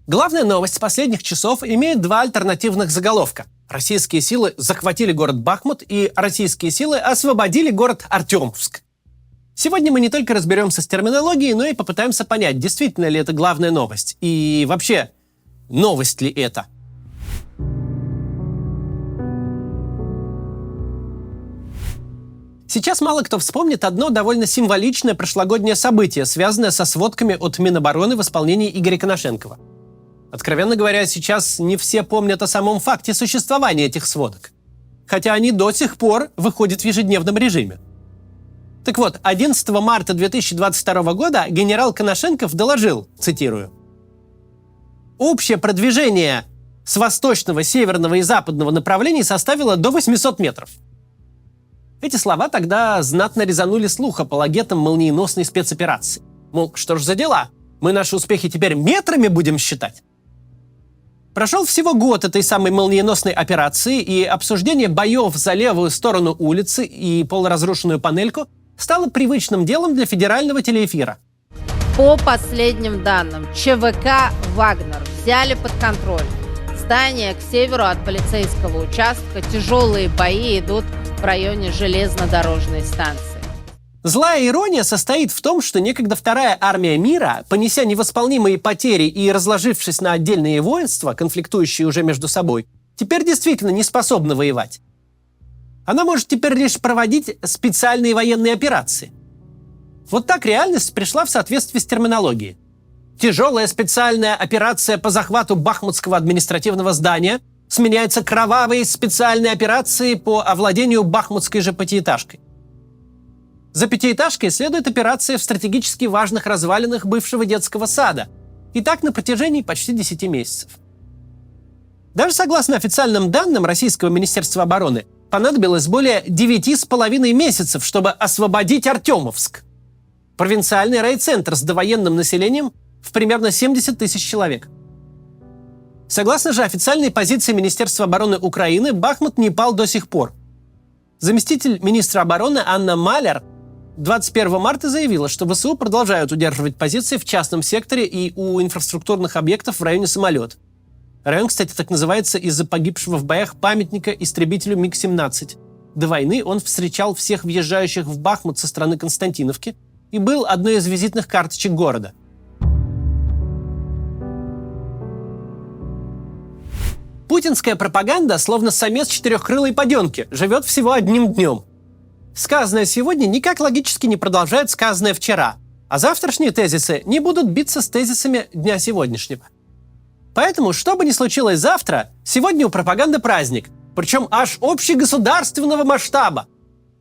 Главная новость с последних часов имеет два альтернативных заголовка. Российские силы захватили город Бахмут и российские силы освободили город Артемовск. Сегодня мы не только разберемся с терминологией, но и попытаемся понять, действительно ли это главная новость. И вообще, новость ли это? Сейчас мало кто вспомнит одно довольно символичное прошлогоднее событие, связанное со сводками от Минобороны в исполнении Игоря Конашенкова. Откровенно говоря, сейчас не все помнят о самом факте существования этих сводок. Хотя они до сих пор выходят в ежедневном режиме. Так вот, 11 марта 2022 года генерал Конашенков доложил, цитирую: «Общее продвижение с восточного, северного и западного направлений составило до 800 метров». Эти слова тогда знатно резанули слух апологетам молниеносной спецоперации. Мол, что ж за дела? Мы наши успехи теперь метрами будем считать? Прошел всего год этой самой молниеносной операции, и обсуждение боев за левую сторону улицы и полуразрушенную панельку стало привычным делом для федерального телеэфира. По последним данным, ЧВК «Вагнер» взяли под контроль. Здание к северу от полицейского участка, тяжелые бои идут в районе железнодорожной станции. Злая ирония состоит в том, что некогда вторая армия мира, понеся невосполнимые потери и разложившись на отдельные воинства, конфликтующие уже между собой, теперь действительно не способна воевать. Она может теперь лишь проводить специальные военные операции. Вот так реальность пришла в соответствии с терминологией. Тяжелая специальная операция по захвату Бахмутского административного здания сменяется кровавой специальной операцией по овладению Бахмутской же пятиэтажкой. За пятиэтажкой следует операция в стратегически важных развалинах бывшего детского сада. И так на протяжении почти 10 месяцев. Даже согласно официальным данным Российского Министерства обороны, понадобилось более 9,5 месяцев, чтобы освободить Артемовск. Провинциальный райцентр с довоенным населением в примерно 70 тысяч человек. Согласно же официальной позиции Министерства обороны Украины, Бахмут не пал до сих пор. Заместитель министра обороны Анна Маляр 21 марта заявила, что ВСУ продолжают удерживать позиции в частном секторе и у инфраструктурных объектов в районе Самолет. Район, кстати, так называется из-за погибшего в боях памятника истребителю МиГ-17. До войны он встречал всех въезжающих в Бахмут со стороны Константиновки и был одной из визитных карточек города. Путинская пропаганда, словно самец четырехкрылой паденки, живет всего одним днем. Сказанное сегодня никак логически не продолжает сказанное вчера, а завтрашние тезисы не будут биться с тезисами дня сегодняшнего. Поэтому, что бы ни случилось завтра, сегодня у пропаганды праздник, причем аж общегосударственного масштаба.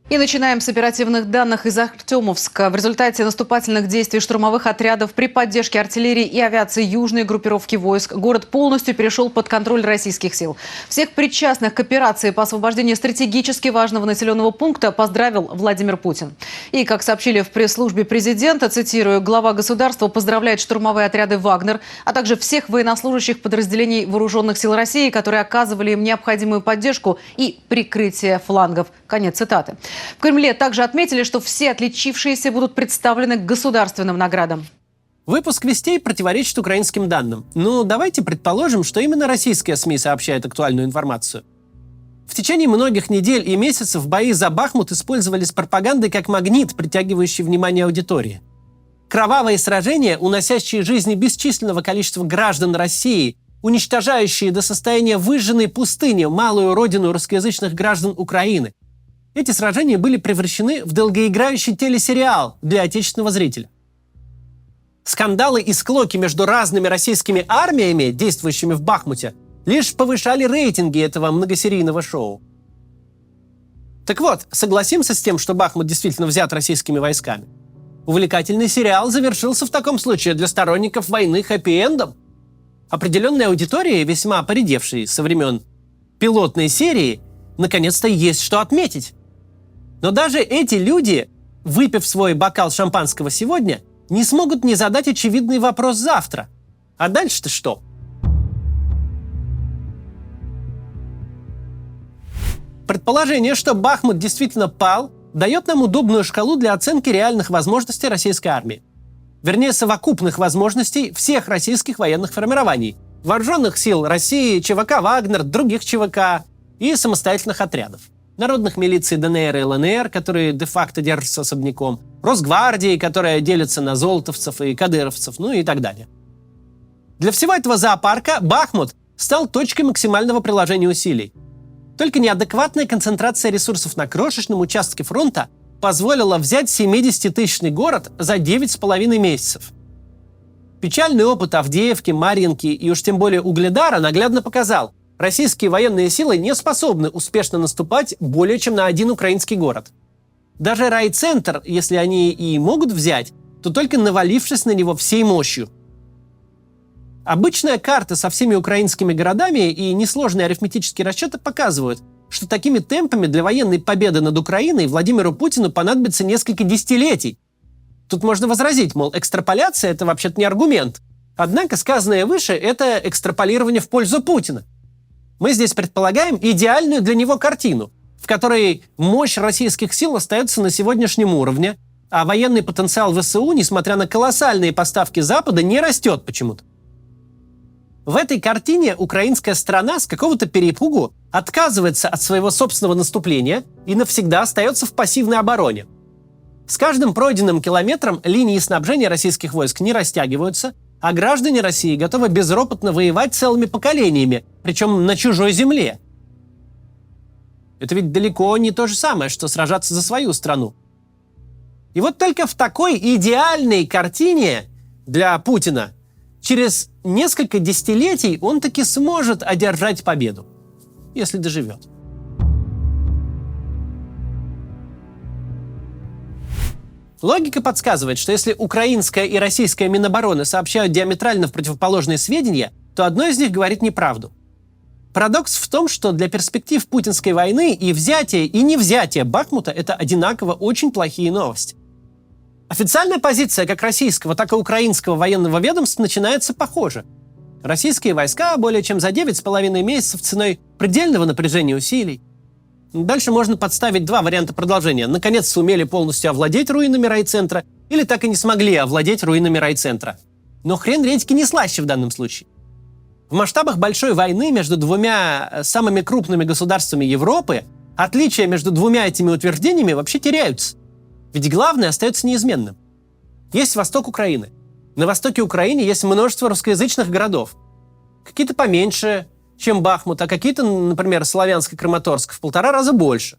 И начинаем с оперативных данных из Артемовска. В результате наступательных действий штурмовых отрядов при поддержке артиллерии и авиации южной группировки войск город полностью перешел под контроль российских сил. Всех причастных к операции по освобождению стратегически важного населенного пункта поздравил Владимир Путин. И, как сообщили в пресс-службе президента, цитирую, глава государства поздравляет штурмовые отряды «Вагнер», а также всех военнослужащих подразделений вооруженных сил России, которые оказывали им необходимую поддержку и прикрытие флангов. Конец цитаты. В Кремле также отметили, что все отличившиеся будут представлены к государственным наградам. Выпуск вестей противоречит украинским данным. Но давайте предположим, что именно российские СМИ сообщают актуальную информацию. В течение многих недель и месяцев бои за Бахмут использовались пропагандой как магнит, притягивающий внимание аудитории. Кровавые сражения, уносящие жизни бесчисленного количества граждан России, уничтожающие до состояния выжженной пустыни малую родину русскоязычных граждан Украины. Эти сражения были превращены в долгоиграющий телесериал для отечественного зрителя. Скандалы и склоки между разными российскими армиями, действующими в Бахмуте, лишь повышали рейтинги этого многосерийного шоу. Так вот, согласимся с тем, что Бахмут действительно взят российскими войсками. Увлекательный сериал завершился в таком случае для сторонников войны хэппи-эндом. Определенной аудитории, весьма поредевшей со времен пилотной серии, наконец-то есть что отметить. Но даже эти люди, выпив свой бокал шампанского сегодня, не смогут не задать очевидный вопрос завтра. А дальше-то что? Предположение, что Бахмут действительно пал, дает нам удобную шкалу для оценки реальных возможностей российской армии. Вернее, совокупных возможностей всех российских военных формирований, вооруженных сил России, ЧВК «Вагнер», других ЧВК и самостоятельных отрядов. Народных милиций ДНР и ЛНР, которые де-факто держатся особняком, Росгвардии, которая делится на золотовцев и кадыровцев, ну и так далее. Для всего этого зоопарка Бахмут стал точкой максимального приложения усилий. Только неадекватная концентрация ресурсов на крошечном участке фронта позволила взять 70-тысячный город за 9,5 месяцев. Печальный опыт Авдеевки, Марьинки и уж тем более Угледара наглядно показал, российские военные силы не способны успешно наступать более чем на один украинский город. Даже райцентр, если они и могут взять, то только навалившись на него всей мощью. Обычная карта со всеми украинскими городами и несложные арифметические расчеты показывают, что такими темпами для военной победы над Украиной Владимиру Путину понадобится несколько десятилетий. Тут можно возразить, мол, экстраполяция – это вообще-то не аргумент. Однако сказанное выше – это экстраполирование в пользу Путина. Мы здесь предполагаем идеальную для него картину, в которой мощь российских сил остается на сегодняшнем уровне, а военный потенциал ВСУ, несмотря на колоссальные поставки Запада, не растет почему-то. В этой картине украинская сторона с какого-то перепугу отказывается от своего собственного наступления и навсегда остается в пассивной обороне. С каждым пройденным километром линии снабжения российских войск не растягиваются, а граждане России готовы безропотно воевать целыми поколениями, причем на чужой земле. Это ведь далеко не то же самое, что сражаться за свою страну. И вот только в такой идеальной картине для Путина через несколько десятилетий он таки сможет одержать победу, если доживет. Логика подсказывает, что если украинская и российская Минобороны сообщают диаметрально противоположные сведения, то одно из них говорит неправду. Парадокс в том, что для перспектив путинской войны и взятие, и невзятие Бахмута – это одинаково очень плохие новости. Официальная позиция как российского, так и украинского военного ведомства начинается похоже. Российские войска более чем за 9,5 месяцев ценой предельного напряжения усилий. Дальше можно подставить два варианта продолжения. Наконец сумели полностью овладеть руинами райцентра или так и не смогли овладеть руинами райцентра. Но хрен редьки не слаще в данном случае. В масштабах большой войны между двумя самыми крупными государствами Европы отличия между двумя этими утверждениями вообще теряются. Ведь главное остается неизменным. Есть восток Украины. На востоке Украины есть множество русскоязычных городов. Какие-то поменьше, чем Бахмут, а какие-то, например, Славянск и Краматорск, в 1,5 раза больше.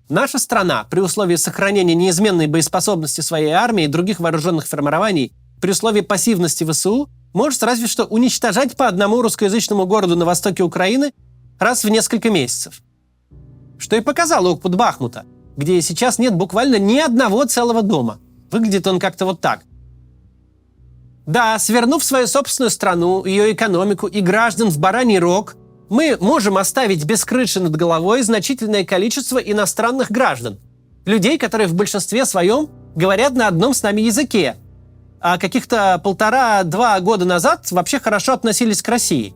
Наша страна, при условии сохранения неизменной боеспособности своей армии и других вооруженных формирований, при условии пассивности ВСУ, может разве что уничтожать по одному русскоязычному городу на востоке Украины раз в несколько месяцев. Что и показал опыт Бахмута, где сейчас нет буквально ни одного целого дома. Выглядит он как-то вот так. Да, свернув свою собственную страну, ее экономику и граждан в бараний рог, мы можем оставить без крыши над головой значительное количество иностранных граждан. Людей, которые в большинстве своем говорят на одном с нами языке, а каких-то 1,5-2 года назад вообще хорошо относились к России.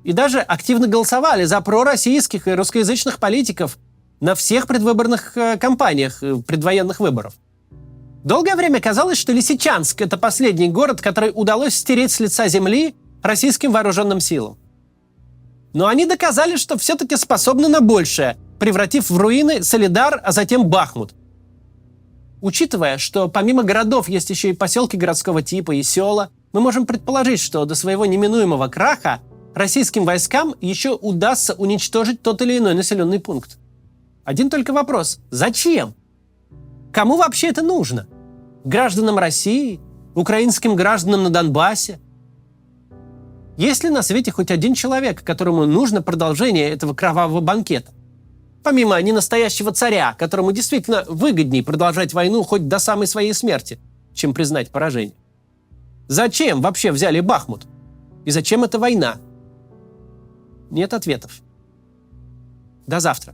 И даже активно голосовали за пророссийских и русскоязычных политиков на всех предвыборных кампаниях предвоенных выборов. Долгое время казалось, что Лисичанск – это последний город, который удалось стереть с лица земли российским вооруженным силам. Но они доказали, что все-таки способны на большее, превратив в руины Солидар, а затем Бахмут. Учитывая, что помимо городов есть еще и поселки городского типа и села, мы можем предположить, что до своего неминуемого краха российским войскам еще удастся уничтожить тот или иной населенный пункт. Один только вопрос – зачем? Кому вообще это нужно? Гражданам России? Украинским гражданам на Донбассе? Есть ли на свете хоть один человек, которому нужно продолжение этого кровавого банкета? Помимо ненастоящего царя, которому действительно выгоднее продолжать войну хоть до самой своей смерти, чем признать поражение. Зачем вообще взяли Бахмут? И зачем эта война? Нет ответов. До завтра.